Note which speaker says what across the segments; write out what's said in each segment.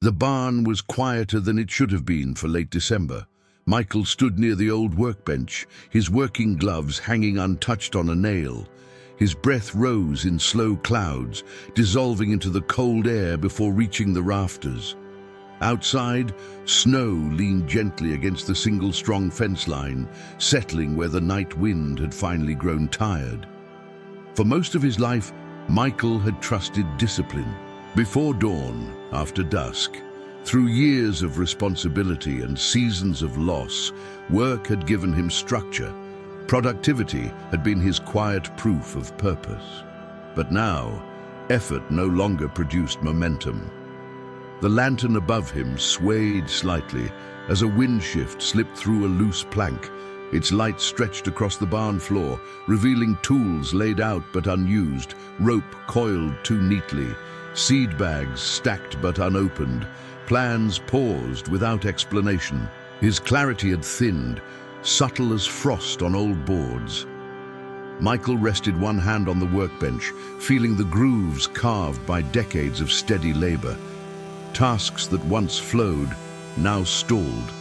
Speaker 1: The barn was quieter than it should have been for late December. Michael stood near the old workbench, his working gloves hanging untouched on a nail. His breath rose in slow clouds, dissolving into the cold air before reaching the rafters. Outside, snow leaned gently against the single strong fence line, settling where the night wind had finally grown tired. For most of his life, Michael had trusted discipline. Before dawn, after dusk, through years of responsibility and seasons of loss, work had given him structure. Productivity had been his quiet proof of purpose. But now, effort no longer produced momentum. The lantern above him swayed slightly as a wind shift slipped through a loose plank. Its light stretched across the barn floor, revealing tools laid out but unused, rope coiled too neatly, seed bags stacked but unopened, plans paused without explanation. His clarity had thinned, subtle as frost on old boards. Michael rested one hand on the workbench, feeling the grooves carved by decades of steady labor. Tasks that once flowed, now stalled.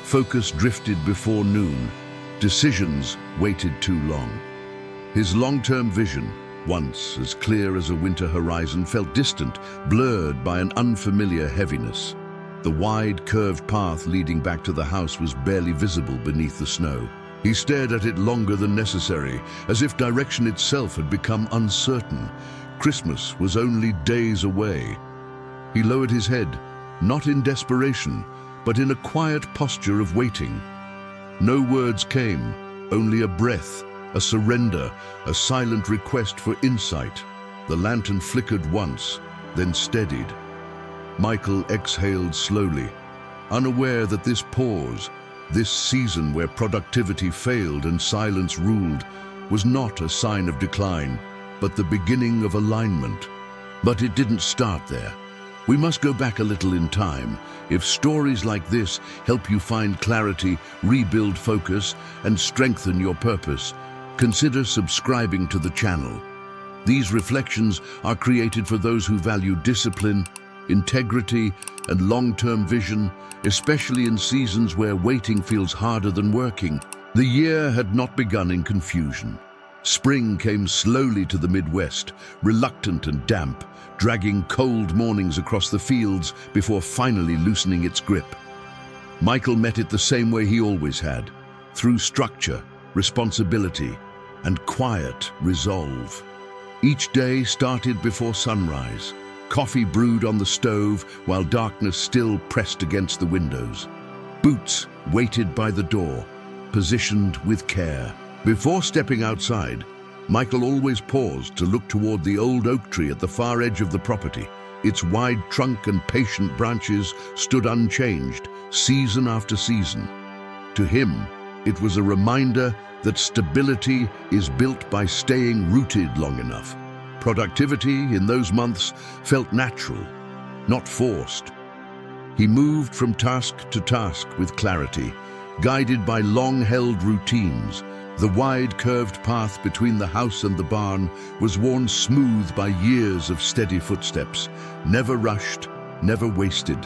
Speaker 1: Focus drifted before noon. Decisions waited too long. His long-term vision, once as clear as a winter horizon, felt distant, blurred by an unfamiliar heaviness. The wide, curved path leading back to the house was barely visible beneath the snow. He stared at it longer than necessary, as if direction itself had become uncertain. Christmas was only days away. He lowered his head, not in desperation, but in a quiet posture of waiting. No words came, only a breath, a surrender, a silent request for insight. The lantern flickered once, then steadied. Michael exhaled slowly, unaware that this pause, this season where productivity failed and silence ruled, was not a sign of decline, but the beginning of alignment. But it didn't start there. We must go back a little in time. If stories like this help you find clarity, rebuild focus, and strengthen your purpose, consider subscribing to the channel. These reflections are created for those who value discipline, integrity, and long-term vision, especially in seasons where waiting feels harder than working. The year had not begun in confusion. Spring came slowly to the Midwest, reluctant and damp, dragging cold mornings across the fields before finally loosening its grip. Michael met it the same way he always had, through structure, responsibility, and quiet resolve. Each day started before sunrise, coffee brewed on the stove while darkness still pressed against the windows. Boots waited by the door, positioned with care. Before stepping outside, Michael always paused to look toward the old oak tree at the far edge of the property. Its wide trunk and patient branches stood unchanged, season after season. To him, it was a reminder that stability is built by staying rooted long enough. Productivity in those months felt natural, not forced. He moved from task to task with clarity, guided by long-held routines. The wide, curved path between the house and the barn was worn smooth by years of steady footsteps, never rushed, never wasted.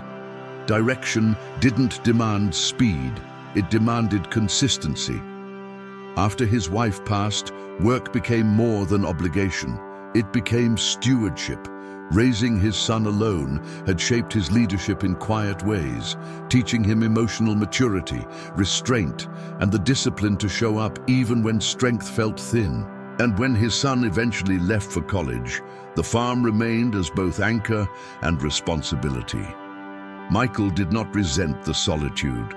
Speaker 1: Direction didn't demand speed, it demanded consistency. After his wife passed, work became more than obligation. It became stewardship. Raising his son alone had shaped his leadership in quiet ways, teaching him emotional maturity, restraint, and the discipline to show up even when strength felt thin. And when his son eventually left for college, the farm remained as both anchor and responsibility. Michael did not resent the solitude.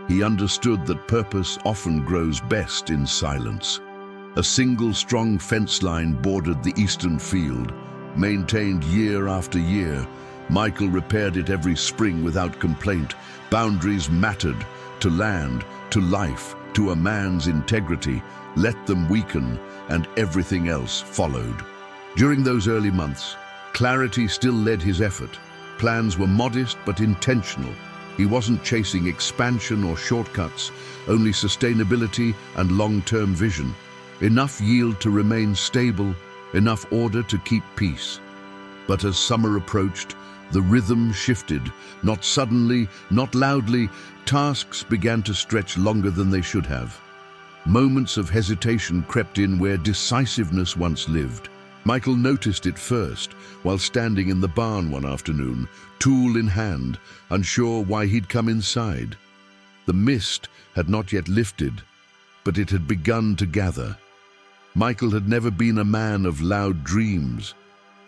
Speaker 1: He understood that purpose often grows best in silence. A single strong fence line bordered the eastern field. Maintained year after year, Michael repaired it every spring without complaint. Boundaries mattered to land, to life, to a man's integrity. Let them weaken, and everything else followed. During those early months, clarity still led his effort. Plans were modest but intentional. He wasn't chasing expansion or shortcuts, only sustainability and long-term vision. Enough yield to remain stable, enough order to keep peace. But as summer approached, The rhythm shifted, not suddenly, not loudly. Tasks began to stretch longer than they should have. Moments of hesitation crept in where decisiveness once lived. Michael noticed it first, while standing in the barn one afternoon, tool in hand, unsure why he'd come inside. The mist had not yet lifted, but it had begun to gather. Michael had never been a man of loud dreams.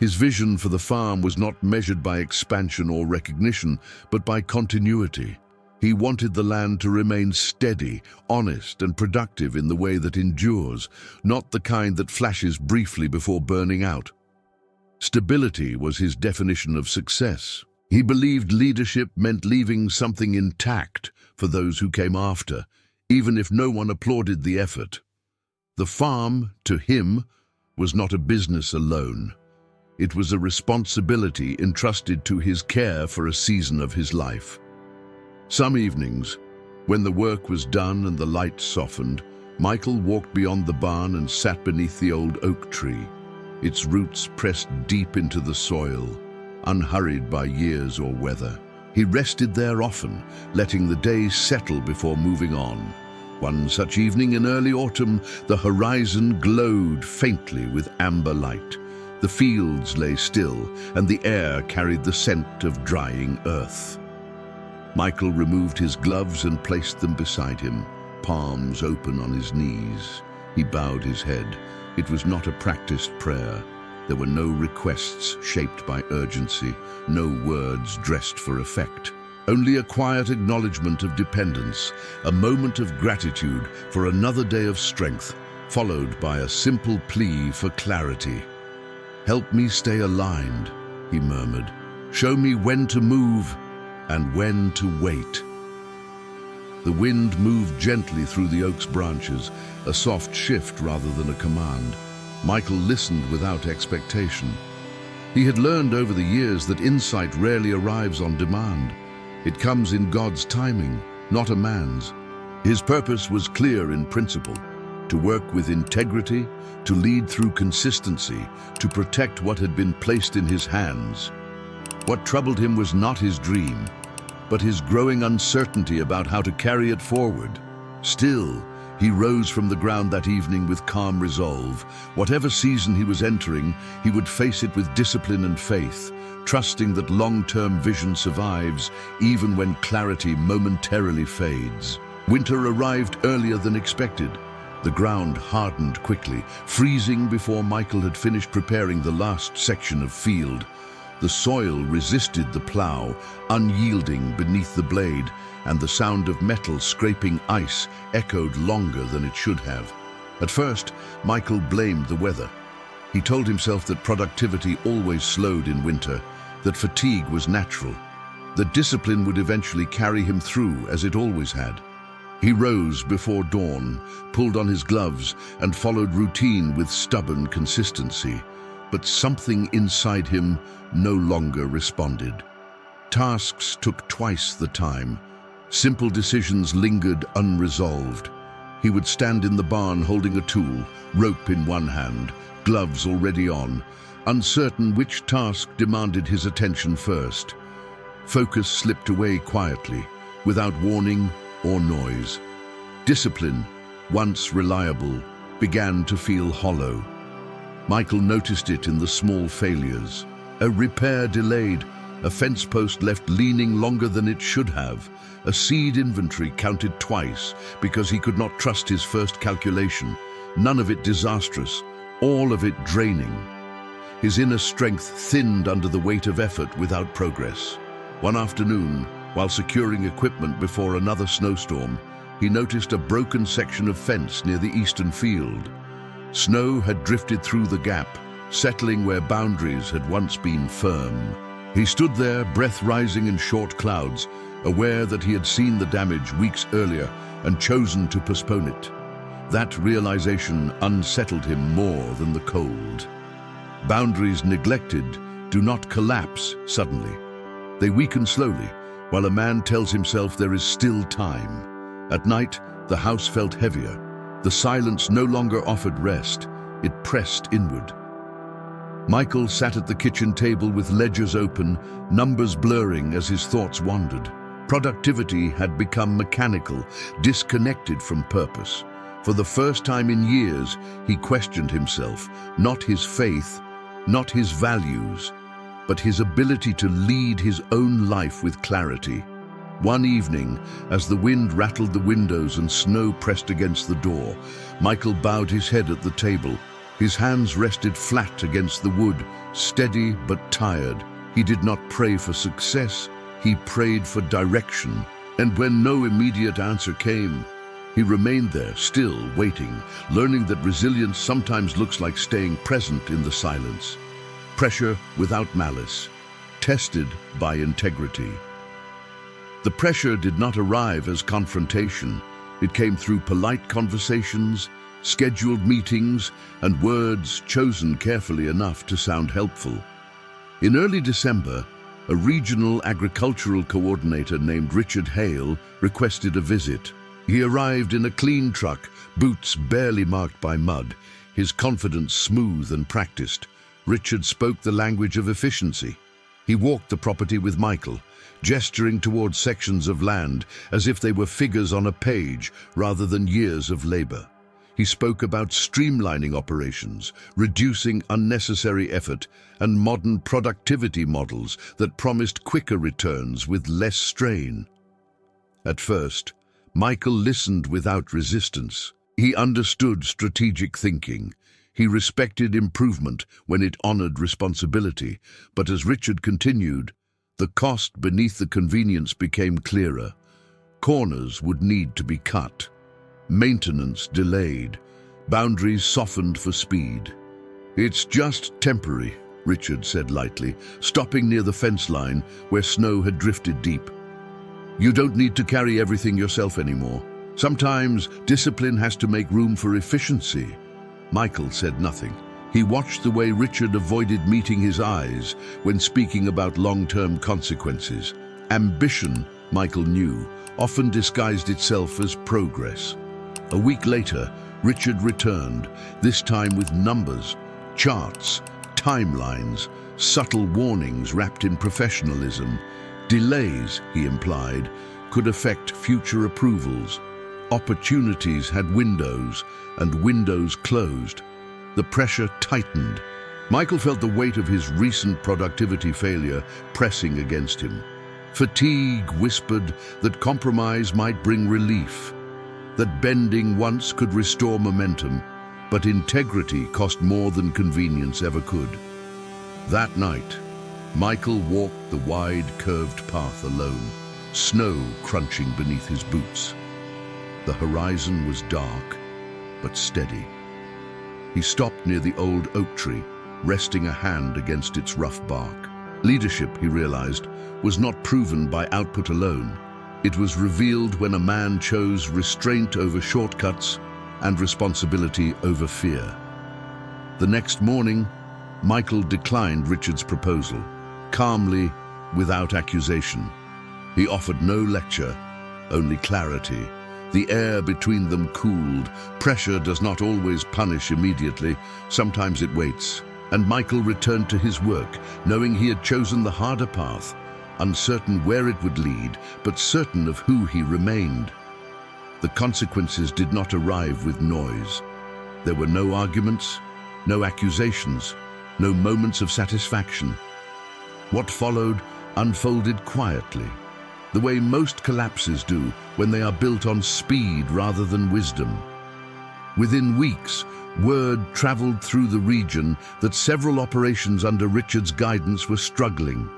Speaker 1: His vision for the farm was not measured by expansion or recognition, but by continuity. He wanted the land to remain steady, honest, and productive in the way that endures, not the kind that flashes briefly before burning out. Stability was his definition of success. He believed leadership meant leaving something intact for those who came after, even if no one applauded the effort. The farm, to him, was not a business alone. It was a responsibility entrusted to his care for a season of his life. Some evenings, when the work was done and the lights softened, Michael walked beyond the barn and sat beneath the old oak tree, its roots pressed deep into the soil, unhurried by years or weather. He rested there often, letting the day settle before moving on. One such evening in early autumn, the horizon glowed faintly with amber light. The fields lay still, and the air carried the scent of drying earth. Michael removed his gloves and placed them beside him, palms open on his knees. He bowed his head. It was not a practiced prayer. There were no requests shaped by urgency, no words dressed for effect. Only a quiet acknowledgement of dependence, a moment of gratitude for another day of strength, followed by a simple plea for clarity. "Help me stay aligned," he murmured. "Show me when to move and when to wait." The wind moved gently through the oak's branches, a soft shift rather than a command. Michael listened without expectation. He had learned over the years that insight rarely arrives on demand. It comes in God's timing, not a man's. His purpose was clear in principle: to work with integrity, to lead through consistency, to protect what had been placed in his hands. What troubled him was not his dream, but his growing uncertainty about how to carry it forward. Still, he rose from the ground that evening with calm resolve. Whatever season he was entering, he would face it with discipline and faith, trusting that long-term vision survives even when clarity momentarily fades. Winter arrived earlier than expected. The ground hardened quickly, freezing before Michael had finished preparing the last section of field. The soil resisted the plow, unyielding beneath the blade, and the sound of metal scraping ice echoed longer than it should have. At first, Michael blamed the weather. He told himself that productivity always slowed in winter, that fatigue was natural, that discipline would eventually carry him through as it always had. He rose before dawn, pulled on his gloves, and followed routine with stubborn consistency. But something inside him no longer responded. Tasks took twice the time. Simple decisions lingered unresolved. He would stand in the barn holding a tool, rope in one hand, gloves already on, uncertain which task demanded his attention first. Focus slipped away quietly, without warning or noise. Discipline, once reliable, began to feel hollow. Michael noticed it in the small failures. A repair delayed, a fence post left leaning longer than it should have, a seed inventory counted twice because he could not trust his first calculation, none of it disastrous, all of it draining. His inner strength thinned under the weight of effort without progress. One afternoon, while securing equipment before another snowstorm, he noticed a broken section of fence near the eastern field. Snow had drifted through the gap, settling where boundaries had once been firm. He stood there, breath rising in short clouds, aware that he had seen the damage weeks earlier and chosen to postpone it. That realization unsettled him more than the cold. Boundaries neglected do not collapse suddenly. They weaken slowly, while a man tells himself there is still time. At night, the house felt heavier. The silence no longer offered rest. It pressed inward. Michael sat at the kitchen table with ledgers open, numbers blurring as his thoughts wandered. Productivity had become mechanical, disconnected from purpose. For the first time in years, he questioned himself, not his faith, not his values, but his ability to lead his own life with clarity. One evening, as the wind rattled the windows and snow pressed against the door, Michael bowed his head at the table. His hands rested flat against the wood, steady but tired. He did not pray for success, he prayed for direction. And when no immediate answer came, he remained there, still waiting, learning that resilience sometimes looks like staying present in the silence. Pressure without malice, tested by integrity. The pressure did not arrive as confrontation. It came through polite conversations, scheduled meetings, and words chosen carefully enough to sound helpful. In early December, a regional agricultural coordinator named Richard Hale requested a visit. He arrived in a clean truck, boots barely marked by mud, his confidence smooth and practiced. Richard spoke the language of efficiency. He walked the property with Michael, gesturing towards sections of land as if they were figures on a page rather than years of labor. He spoke about streamlining operations, reducing unnecessary effort, and modern productivity models that promised quicker returns with less strain. At first, Michael listened without resistance. He understood strategic thinking. He respected improvement when it honored responsibility, but as Richard continued, the cost beneath the convenience became clearer. Corners would need to be cut, maintenance delayed, boundaries softened for speed. "It's just temporary," Richard said lightly, stopping near the fence line where snow had drifted deep. "You don't need to carry everything yourself anymore. Sometimes discipline has to make room for efficiency." Michael said nothing. He watched the way Richard avoided meeting his eyes when speaking about long-term consequences. Ambition, Michael knew, often disguised itself as progress. A week later, Richard returned, this time with numbers, charts, timelines, subtle warnings wrapped in professionalism. Delays, he implied, could affect future approvals. Opportunities had windows, and windows closed. The pressure tightened. Michael felt the weight of his recent productivity failure pressing against him. Fatigue whispered that compromise might bring relief, that bending once could restore momentum, but integrity cost more than convenience ever could. That night, Michael walked the wide, curved path alone, snow crunching beneath his boots. The horizon was dark, but steady. He stopped near the old oak tree, resting a hand against its rough bark. Leadership, he realized, was not proven by output alone. It was revealed when a man chose restraint over shortcuts and responsibility over fear. The next morning, Michael declined Richard's proposal, calmly, without accusation. He offered no lecture, only clarity. The air between them cooled. Pressure does not always punish immediately. Sometimes it waits. And Michael returned to his work, knowing he had chosen the harder path, uncertain where it would lead, but certain of who he remained. The consequences did not arrive with noise. There were no arguments, no accusations, no moments of satisfaction. What followed unfolded quietly, the way most collapses do when they are built on speed rather than wisdom. Within weeks, word traveled through the region that several operations under Richard's guidance were struggling.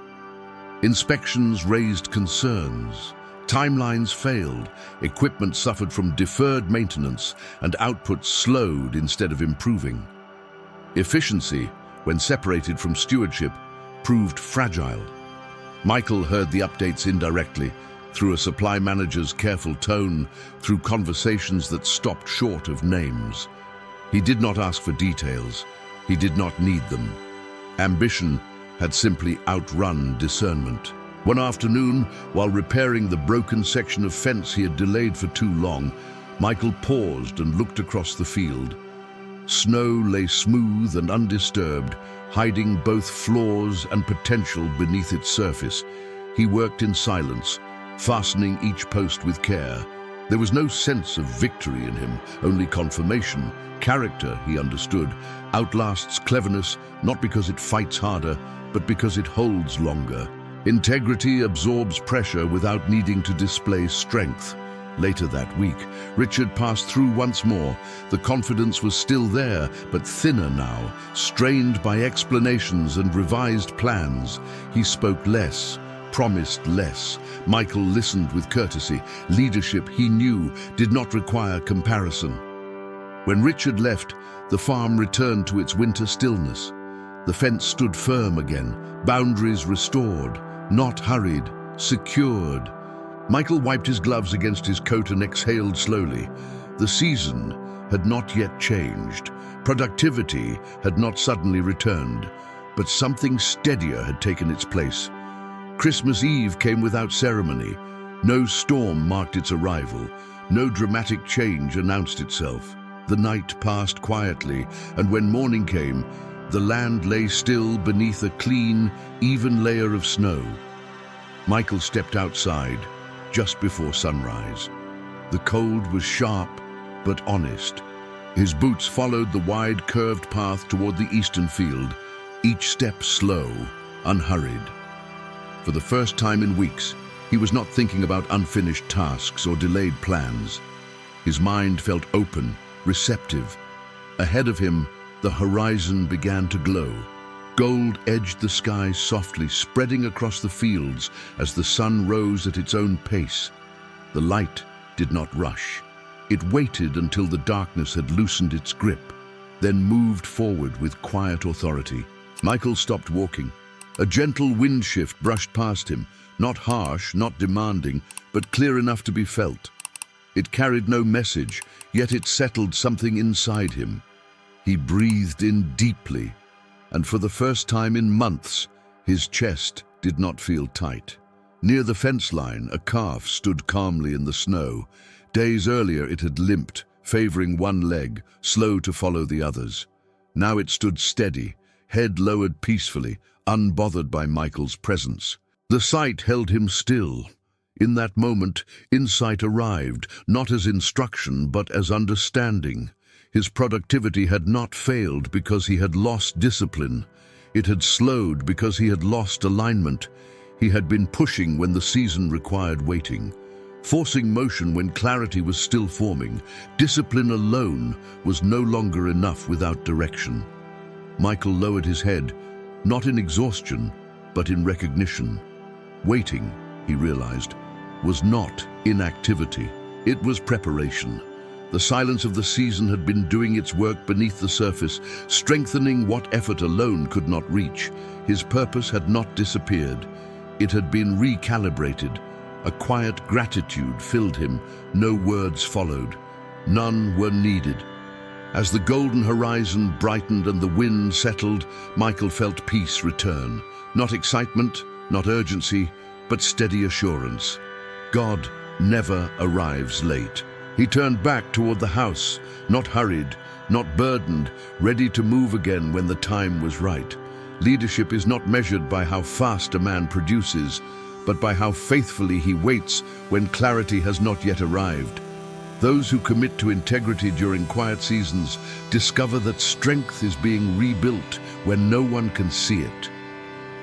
Speaker 1: Inspections raised concerns. Timelines failed, equipment suffered from deferred maintenance, and output slowed instead of improving. Efficiency, when separated from stewardship, proved fragile. Michael heard the updates indirectly, through a supply manager's careful tone, through conversations that stopped short of names. He did not ask for details. He did not need them. Ambition had simply outrun discernment. One afternoon, while repairing the broken section of fence he had delayed for too long, Michael paused and looked across the field. Snow lay smooth and undisturbed, hiding both flaws and potential beneath its surface. He worked in silence, fastening each post with care. There was no sense of victory in him, only confirmation. Character, he understood, outlasts cleverness, not because it fights harder, but because it holds longer. Integrity absorbs pressure without needing to display strength. Later that week, Richard passed through once more. The confidence was still there, but thinner now, strained by explanations and revised plans. He spoke less, promised less. Michael listened with courtesy. Leadership, he knew, did not require comparison. When Richard left, the farm returned to its winter stillness. The fence stood firm again, boundaries restored, not hurried, secured. Michael wiped his gloves against his coat and exhaled slowly. The season had not yet changed. Productivity had not suddenly returned, but something steadier had taken its place. Christmas Eve came without ceremony. No storm marked its arrival. No dramatic change announced itself. The night passed quietly, and when morning came, the land lay still beneath a clean, even layer of snow. Michael stepped outside just before sunrise. The cold was sharp but honest. His boots followed the wide, curved path toward the eastern field, each step slow, unhurried. For the first time in weeks, he was not thinking about unfinished tasks or delayed plans. His mind felt open, receptive. Ahead of him, the horizon began to glow. Gold edged the sky softly, spreading across the fields as the sun rose at its own pace. The light did not rush. It waited until the darkness had loosened its grip, then moved forward with quiet authority. Michael stopped walking. A gentle wind shift brushed past him, not harsh, not demanding, but clear enough to be felt. It carried no message, yet it settled something inside him. He breathed in deeply, and for the first time in months, his chest did not feel tight. Near the fence line, a calf stood calmly in the snow. Days earlier it had limped, favoring one leg, slow to follow the others. Now it stood steady, head lowered peacefully, unbothered by Michael's presence. The sight held him still. In that moment, insight arrived, not as instruction, but as understanding. His productivity had not failed because he had lost discipline. It had slowed because he had lost alignment. He had been pushing when the season required waiting, forcing motion when clarity was still forming. Discipline alone was no longer enough without direction. Michael lowered his head, not in exhaustion, but in recognition. Waiting, he realized, was not inactivity. It was preparation. The silence of the season had been doing its work beneath the surface, strengthening what effort alone could not reach. His purpose had not disappeared. It had been recalibrated. A quiet gratitude filled him. No words followed. None were needed. As the golden horizon brightened and the wind settled, Michael felt peace return. Not excitement, not urgency, but steady assurance. God never arrives late. He turned back toward the house, not hurried, not burdened, ready to move again when the time was right. Leadership is not measured by how fast a man produces, but by how faithfully he waits when clarity has not yet arrived. Those who commit to integrity during quiet seasons discover that strength is being rebuilt when no one can see it.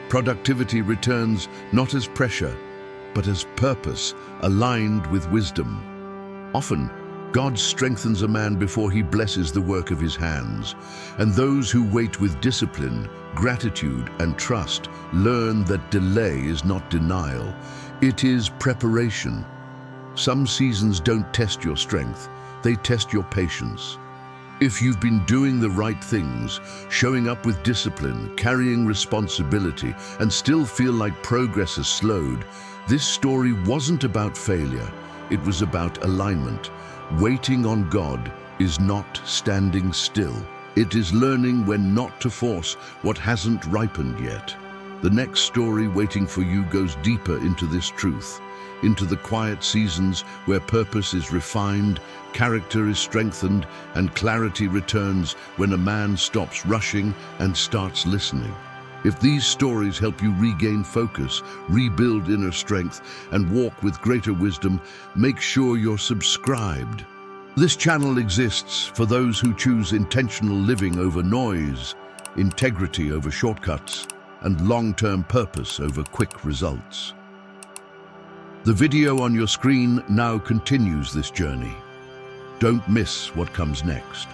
Speaker 1: Productivity returns not as pressure, but as purpose aligned with wisdom. Often, God strengthens a man before he blesses the work of his hands, and those who wait with discipline, gratitude, and trust learn that delay is not denial, it is preparation. Some seasons don't test your strength, they test your patience. If you've been doing the right things, showing up with discipline, carrying responsibility, and still feel like progress has slowed, this story wasn't about failure. It was about alignment. Waiting on God is not standing still. It is learning when not to force what hasn't ripened yet. The next story waiting for you goes deeper into this truth, into the quiet seasons where purpose is refined, character is strengthened, and clarity returns when a man stops rushing and starts listening. If these stories help you regain focus, rebuild inner strength, and walk with greater wisdom, make sure you're subscribed. This channel exists for those who choose intentional living over noise, integrity over shortcuts, and long-term purpose over quick results. The video on your screen now continues this journey. Don't miss what comes next.